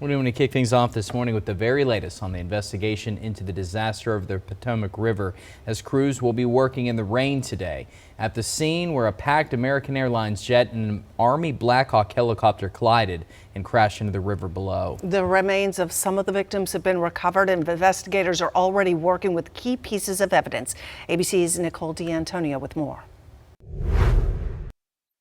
We're going to kick things off this morning with the very latest on the investigation into the disaster of the Potomac River, as crews will be working in the rain today at the scene where a packed American Airlines jet and an Army Black Hawk helicopter collided and crashed into the river below. The remains of some of the victims have been recovered, and investigators are already working with key pieces of evidence. ABC's Nicole D'Antonio with more.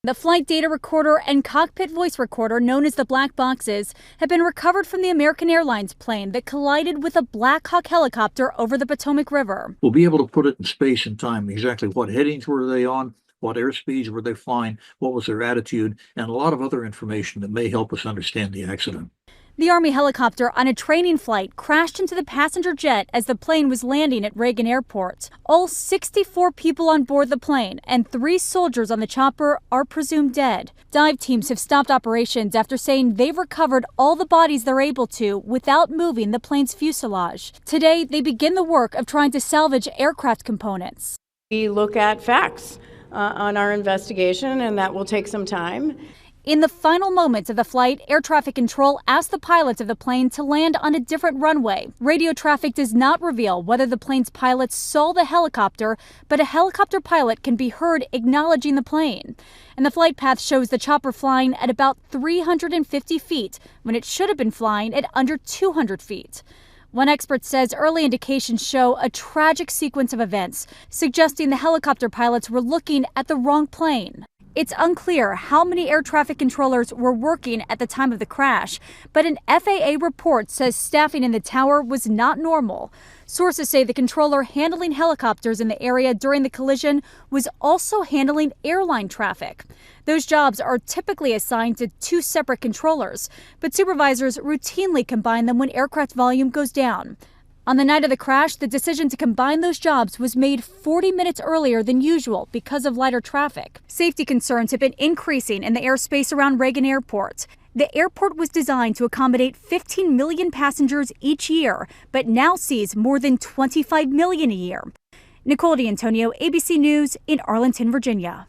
The flight data recorder and cockpit voice recorder, known as the black boxes, have been recovered from the American Airlines plane that collided with a Black Hawk helicopter over the Potomac River. We'll be able to put it in space and time, exactly what headings were they on, what airspeeds were they flying, what was their attitude, and a lot of other information that may help us understand the accident. The Army helicopter on a training flight crashed into the passenger jet as the plane was landing at Reagan Airport. All 64 people on board the plane and 3 soldiers on the chopper are presumed dead. Dive teams have stopped operations after saying they've recovered all the bodies they're able to without moving the plane's fuselage. Today, they begin the work of trying to salvage aircraft components. We look at facts on our investigation, and that will take some time. In the final moments of the flight, air traffic control asked the pilots of the plane to land on a different runway. Radio traffic does not reveal whether the plane's pilots saw the helicopter, but a helicopter pilot can be heard acknowledging the plane. And the flight path shows the chopper flying at about 350 feet when it should have been flying at under 200 feet. One expert says early indications show a tragic sequence of events, suggesting the helicopter pilots were looking at the wrong plane. It's unclear how many air traffic controllers were working at the time of the crash, but an FAA report says staffing in the tower was not normal. Sources say the controller handling helicopters in the area during the collision was also handling airline traffic. Those jobs are typically assigned to 2 separate controllers, but supervisors routinely combine them when aircraft volume goes down. On the night of the crash, the decision to combine those jobs was made 40 minutes earlier than usual because of lighter traffic. Safety concerns have been increasing in the airspace around Reagan Airport. The airport was designed to accommodate 15 million passengers each year, but now sees more than 25 million a year. Nicole D'Antonio, ABC News in Arlington, Virginia.